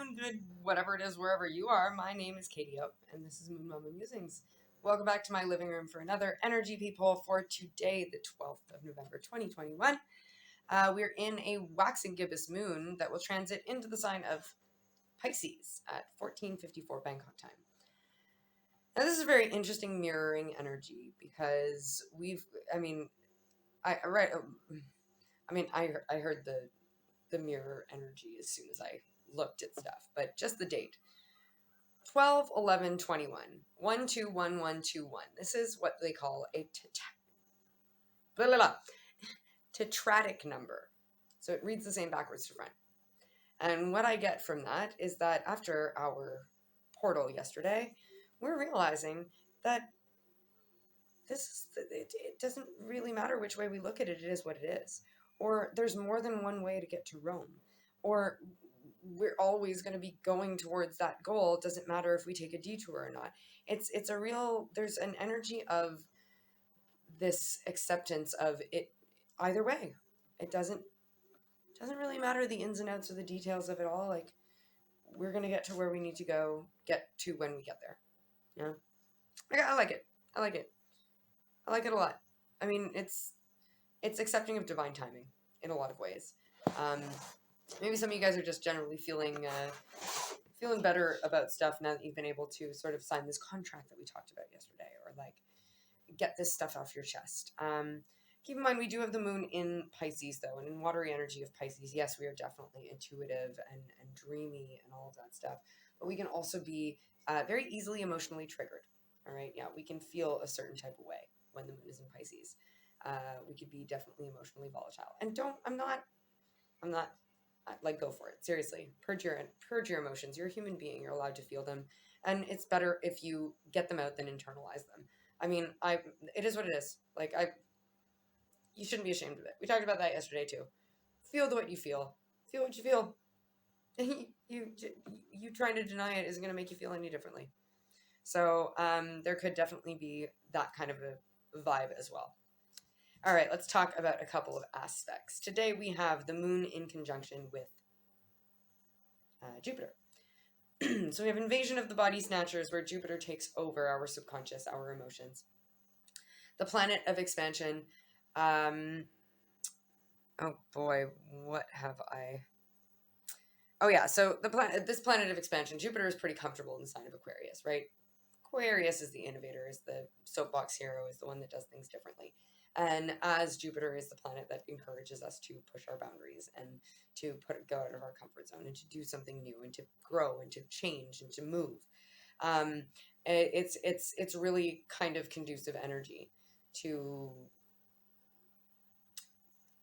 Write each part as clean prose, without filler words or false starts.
afternoon, good whatever it is, wherever you are. My name is Katie Oak, and this is Moon Mama Musings. Welcome back to my living room for another energy peephole for today, the 12th of November, 2021. We're in a waxing gibbous moon that will transit into the sign of Pisces at 14:54 Bangkok time. Now, this is a very interesting mirroring energy because I heard the mirror energy as soon as I looked at stuff, but just the date 12/11/21 121121. This is what they call a tetratic number, so it reads the same backwards to front. And what I get from that is that after our portal yesterday, we're realizing that it doesn't really matter which way we look at it. It is what it is. Or there's more than one way to get to Rome. Or we're always going to be going towards that goal. It doesn't matter if we take a detour or not. It's a real, there's an energy of this acceptance of it either way. It doesn't really matter the ins and outs of the details of it all. Like, we're going to get to where we need to get to when we get there. Yeah. I like it. I like it. I like it a lot. I mean, it's accepting of divine timing in a lot of ways. Maybe some of you guys are just generally feeling better about stuff now that you've been able to sort of sign this contract that we talked about yesterday, or like get this stuff off your chest. Keep in mind, we do have the moon in Pisces, though, and in watery energy of Pisces, yes, we are definitely intuitive and dreamy and all of that stuff, but we can also be very easily emotionally triggered. All right, yeah, we can feel a certain type of way when the moon is in Pisces. We could be definitely emotionally volatile. And I'm not, like, go for it. Seriously, purge your emotions. You're a human being. You're allowed to feel them. And it's better if you get them out than internalize them. I mean, it is what it is. Like, you shouldn't be ashamed of it. We talked about that yesterday too. Feel what you feel. Feel what you feel. You trying to deny it isn't going to make you feel any differently. So there could definitely be that kind of a vibe as well. All right, let's talk about a couple of aspects. Today we have the moon in conjunction with Jupiter. So we have invasion of the body snatchers, where Jupiter takes over our subconscious, our emotions. The planet of expansion. Oh boy, what have I... Oh yeah, so this planet of expansion, Jupiter is pretty comfortable in the sign of Aquarius, right? Aquarius is the innovator, is the soapbox hero, is the one that does things differently. And as Jupiter is the planet that encourages us to push our boundaries and to go out of our comfort zone and to do something new and to grow and to change and to move. It's really kind of conducive energy to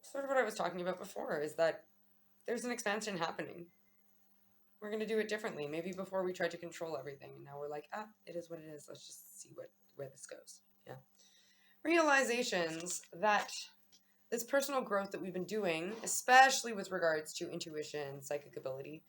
sort of what I was talking about before, is that there's an expansion happening. We're going to do it differently. Maybe before we tried to control everything, and now we're like, it is what it is. Let's just see where this goes. Yeah. Realizations that this personal growth that we've been doing, especially with regards to intuition, psychic ability,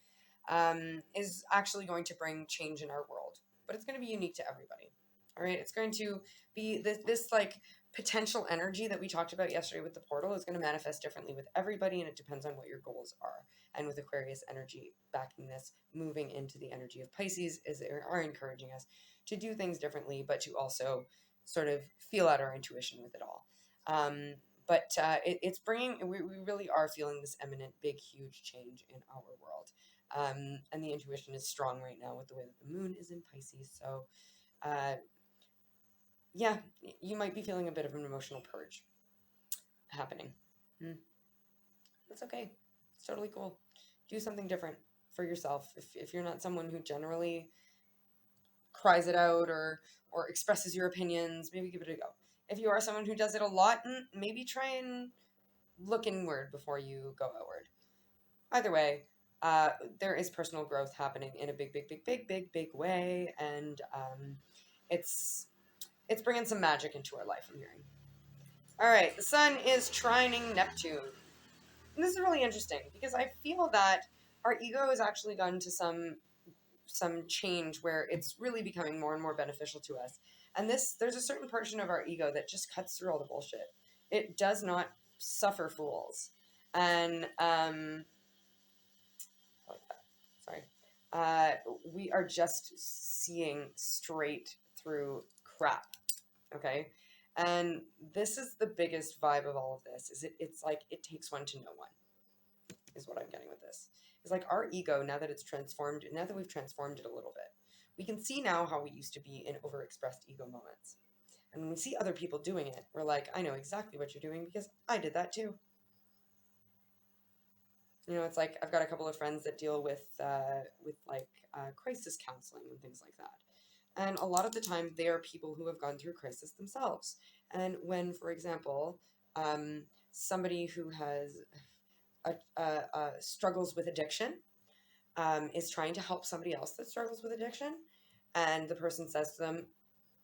is actually going to bring change in our world. But it's going to be unique to everybody. All right. It's going to be this like potential energy that we talked about yesterday with the portal is going to manifest differently with everybody, and it depends on what your goals are. And with Aquarius energy backing this, moving into the energy of Pisces are encouraging us to do things differently, but to also sort of feel out our intuition with it all. But it's bringing, we really are feeling this imminent, big, huge change in our world. And the intuition is strong right now with the way that the moon is in Pisces. So, yeah, you might be feeling a bit of an emotional purge happening. That's okay. It's totally cool. Do something different for yourself. If you're not someone who generally cries it out or expresses your opinions, maybe give it a go. If you are someone who does it a lot, maybe try and look inward before you go outward. Either way, there is personal growth happening in a big way, and it's bringing some magic into our life, I'm hearing. All right, the sun is trining Neptune. And this is really interesting because I feel that our ego has actually gone to some change where it's really becoming more and more beneficial to us. And there's a certain portion of our ego that just cuts through all the bullshit. It does not suffer fools. And, we are just seeing straight through crap. Okay. And this is the biggest vibe of all of this is it's like it takes one to know one is what I'm getting with this. It's like our ego, now that we've transformed it a little bit, we can see now how we used to be in overexpressed ego moments. And when we see other people doing it, we're like, I know exactly what you're doing because I did that too. You know, it's like I've got a couple of friends that deal with crisis counseling and things like that. And a lot of the time, they are people who have gone through crisis themselves. And when, for example, somebody who has struggles with addiction is trying to help somebody else that struggles with addiction, and the person says to them,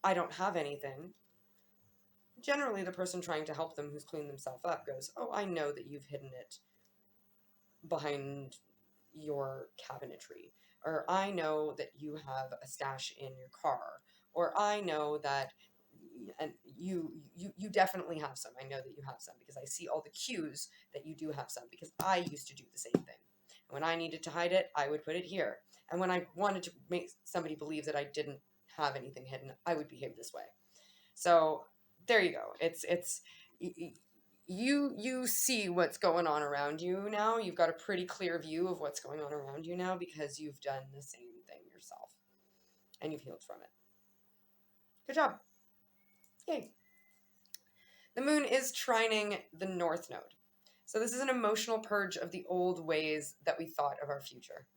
I don't have anything. Generally, the person trying to help them who's cleaned themselves up goes, oh, I know that you've hidden it behind your cabinetry, or I know that you have a stash in your car, or I know that and you definitely have some. I know that you have some because I see all the cues that you do have some because I used to do the same thing. And when I needed to hide it, I would put it here. And when I wanted to make somebody believe that I didn't have anything hidden, I would behave this way. So there you go. It's you see what's going on around you now. You've got a pretty clear view of what's going on around you now because you've done the same thing yourself and you've healed from it. Good job. Yay. The moon is trining the north node. So this is an emotional purge of the old ways that we thought of our future.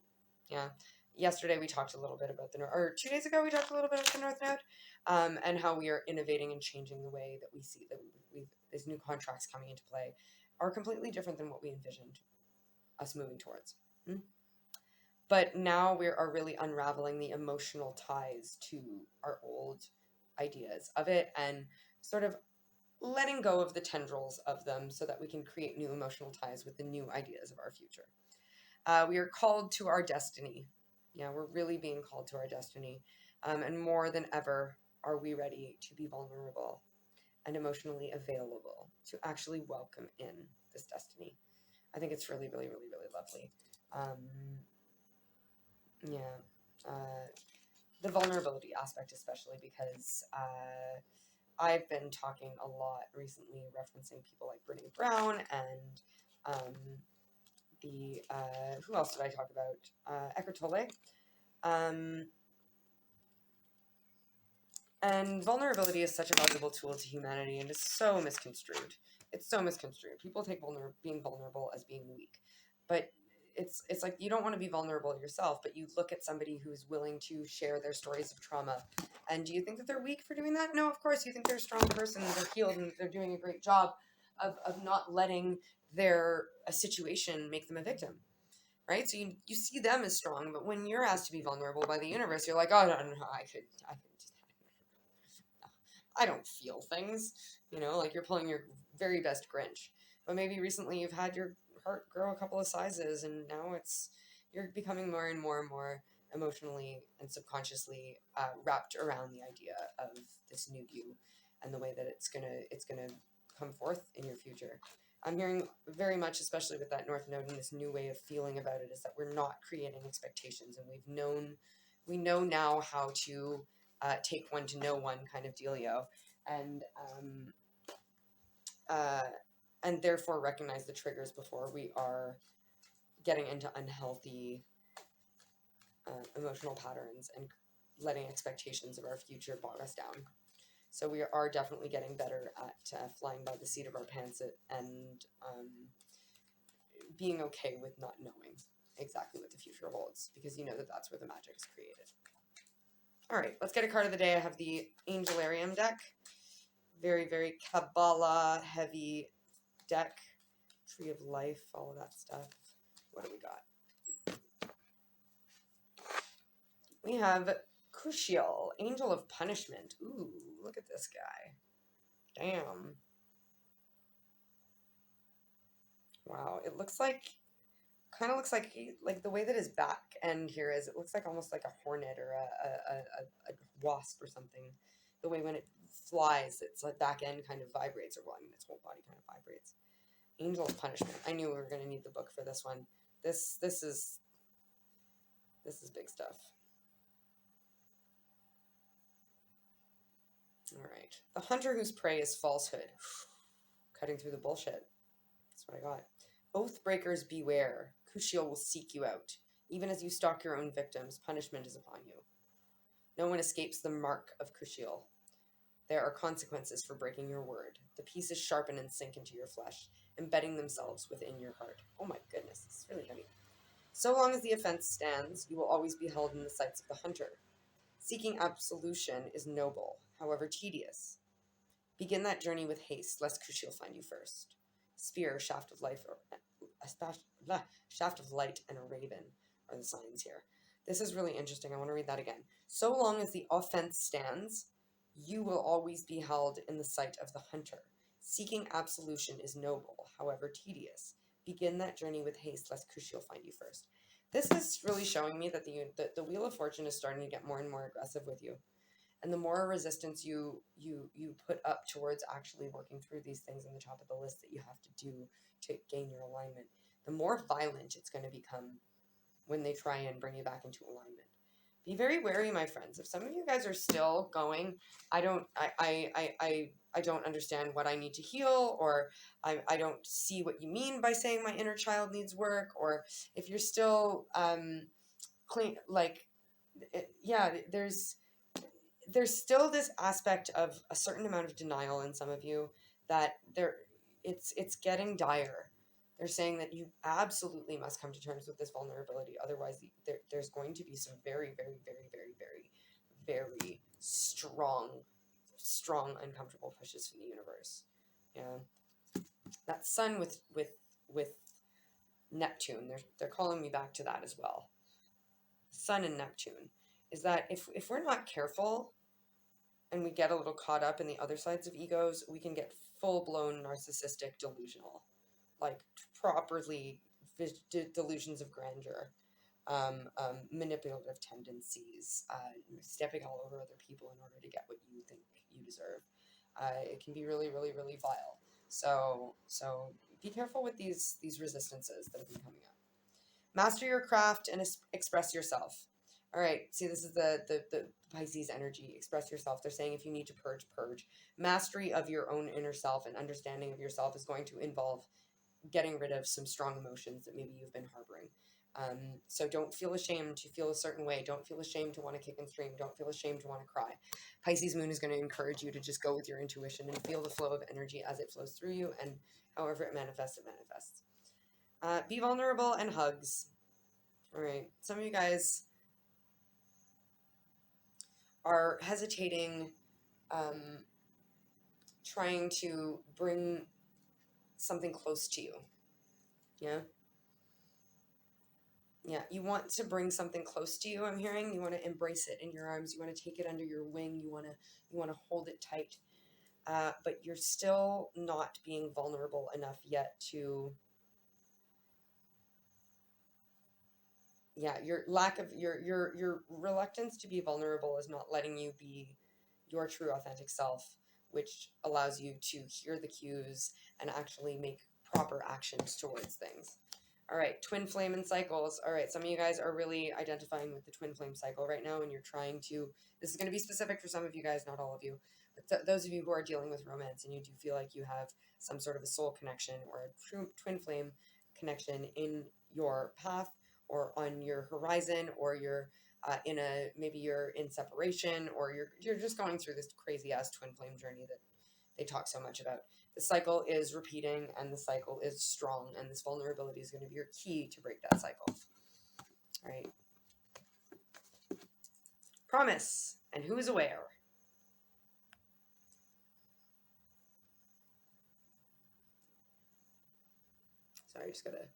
Yeah. Yesterday we talked a little bit about or 2 days ago we talked a little bit about the north node, and how we are innovating and changing the way that we see that these new contracts coming into play are completely different than what we envisioned us moving towards. But now we are really unraveling the emotional ties to our old ideas of it and sort of letting go of the tendrils of them so that we can create new emotional ties with the new ideas of our future. We are called to our destiny. Yeah, we're really being called to our destiny. And more than ever, are we ready to be vulnerable and emotionally available to actually welcome in this destiny? I think it's really, really, really, really lovely. Yeah. The vulnerability aspect, especially because I've been talking a lot recently, referencing people like Brene Brown and who else did I talk about? Eckhart Tolle. And vulnerability is such a valuable tool to humanity and is so misconstrued. It's so misconstrued. People take being vulnerable as being weak, but it's like you don't want to be vulnerable yourself, but you look at somebody who's willing to share their stories of trauma, and do you think that they're weak for doing that? No, of course you think they're a strong person, they're healed, and they're doing a great job of not letting a situation make them a victim, right? So you see them as strong, but when you're asked to be vulnerable by the universe, you're like, oh no, I don't feel things, like you're pulling your very best Grinch. But maybe recently you've had your heart grow a couple of sizes, and now you're becoming more and more and more emotionally and subconsciously wrapped around the idea of this new you and the way that it's gonna come forth in your future. I'm hearing very much, especially with that North Node and this new way of feeling about it, is that we're not creating expectations, and we know now how to take one to know one kind of dealio, and therefore recognize the triggers before we are getting into unhealthy emotional patterns and letting expectations of our future bog us down. So we are definitely getting better at flying by the seat of our pants and being okay with not knowing exactly what the future holds, because you know that that's where the magic is created. All right, let's get a card of the day. I have the Angelarium deck. Very, very Kabbalah heavy deck. Tree of Life, all of that stuff. What do we got? We have Kushiel, Angel of Punishment. Ooh, look at this guy. Damn. Wow, it looks like, kind of looks like the way that his back end here is, it looks like almost like a hornet or a wasp or something. The way when it flies, its like back end kind of vibrates, or well, I mean, its whole body kind of vibrates. Angel of Punishment. I knew we were going to need the book for this one. This This is big stuff. All right. The hunter whose prey is falsehood. Cutting through the bullshit. That's what I got. Oath breakers beware. Kushiel will seek you out. Even as you stalk your own victims, punishment is upon you. No one escapes the mark of Kushiel. There are consequences for breaking your word. The pieces sharpen and sink into your flesh, embedding themselves within your heart. Oh my goodness, it's really heavy. So long as the offense stands, you will always be held in the sights of the hunter. Seeking absolution is noble, however tedious. Begin that journey with haste, lest Kushiel find you first. Spear, shaft of life, or shaft of light, and a raven are the signs here. This is really interesting. I want to read that again. So long as the offense stands, you will always be held in the sight of the hunter. Seeking absolution is noble, however tedious. Begin that journey with haste, lest Kushiel find you first. This is really showing me that the Wheel of Fortune is starting to get more and more aggressive with you. And the more resistance you put up towards actually working through these things in the top of the list that you have to do to gain your alignment, the more violent it's going to become when they try and bring you back into alignment. Be very wary, my friends. If some of you guys are still going, I don't understand what I need to heal, or I don't see what you mean by saying my inner child needs work, or if you're still clean, like, yeah, there's still this aspect of a certain amount of denial in some of you that it's getting dire. They're saying that you absolutely must come to terms with this vulnerability, otherwise there's going to be some very, very, very, very, very, very strong uncomfortable pushes from the universe. Yeah, that sun with Neptune, they're calling me back to that as well. Sun and Neptune is that if we're not careful and we get a little caught up in the other sides of egos, we can get full-blown narcissistic delusional, like properly delusions of grandeur, manipulative tendencies, stepping all over other people in order to get what you think you deserve. It can be really, really, really vile. So be careful with these resistances that have been coming up. Master your craft and express yourself. All right, see, this is the Pisces energy. Express yourself. They're saying if you need to purge, purge. Mastery of your own inner self and understanding of yourself is going to involve getting rid of some strong emotions that maybe you've been harboring. So don't feel ashamed to feel a certain way. Don't feel ashamed to want to kick and scream. Don't feel ashamed to want to cry. Pisces moon is going to encourage you to just go with your intuition and feel the flow of energy as it flows through you, and however it manifests, it manifests. Be vulnerable and hugs. All right. Some of you guys are hesitating, trying to bring something close to you. Yeah. Yeah. You want to bring something close to you. I'm hearing you want to embrace it in your arms. You want to take it under your wing. You want to hold it tight. But you're still not being vulnerable enough yet to. Yeah, your lack of your reluctance to be vulnerable is not letting you be your true authentic self, which allows you to hear the cues and actually make proper actions towards things. All right, twin flame and cycles. All right, some of you guys are really identifying with the twin flame cycle right now, and you're trying to. This is going to be specific for some of you guys, not all of you, but those of you who are dealing with romance and you do feel like you have some sort of a soul connection or a true twin flame connection in your path or on your horizon, or you're maybe you're in separation, or you're just going through this crazy ass twin flame journey that they talk so much about. The cycle is repeating and the cycle is strong, and this vulnerability is going to be your key to break that cycle. All right. Promise and who is aware. Sorry, I just gotta.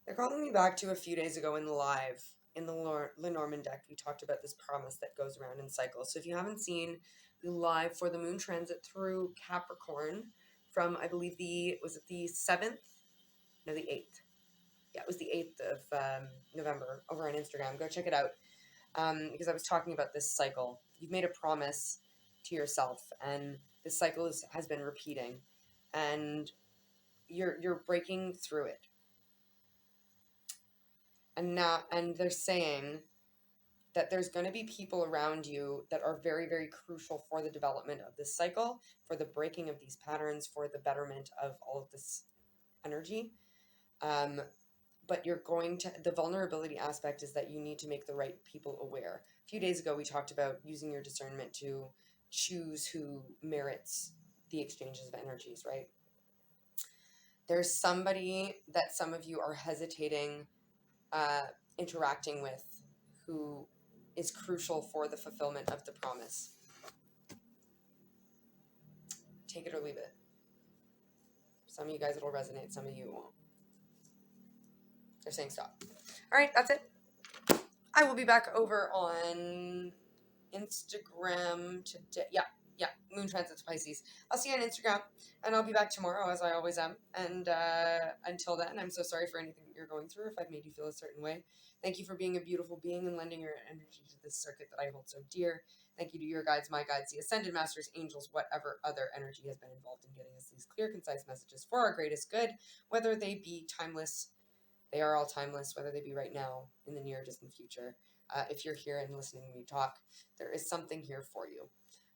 They're calling me back to a few days ago in the live. In the Lenormand deck, we talked about this promise that goes around in cycles. So if you haven't seen the live for the moon transit through Capricorn from, I believe, was it the 7th? No, the 8th. Yeah, it was the 8th of November over on Instagram. Go check it out. Because I was talking about this cycle. You've made a promise to yourself, and this cycle has been repeating, and you're breaking through it. And they're saying that there's going to be people around you that are very, very crucial for the development of this cycle, for the breaking of these patterns, for the betterment of all of this energy. But you're going to, the vulnerability aspect is that you need to make the right people aware. A few days ago, we talked about using your discernment to choose who merits the exchanges of energies, right? There's somebody that some of you are hesitating interacting with who is crucial for the fulfillment of the promise. Take it or leave it. Some of you guys it'll resonate, some of you it won't. They're saying stop. All right, that's it. I will be back over on Instagram today. Yeah, Moon Transits Pisces. I'll see you on Instagram, and I'll be back tomorrow, as I always am. And until then, I'm so sorry for anything that you're going through if I've made you feel a certain way. Thank you for being a beautiful being and lending your energy to this circuit that I hold so dear. Thank you to your guides, my guides, the Ascended Masters, angels, whatever other energy has been involved in getting us these clear, concise messages for our greatest good, whether they be timeless. They are all timeless, whether they be right now, in the near or distant future. If you're here and listening to me talk, there is something here for you.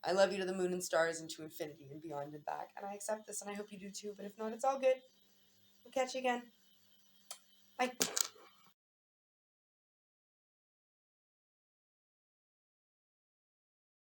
I love you to the moon and stars and to infinity and beyond and back. And I accept this, and I hope you do too. But if not, it's all good. We'll catch you again. Bye.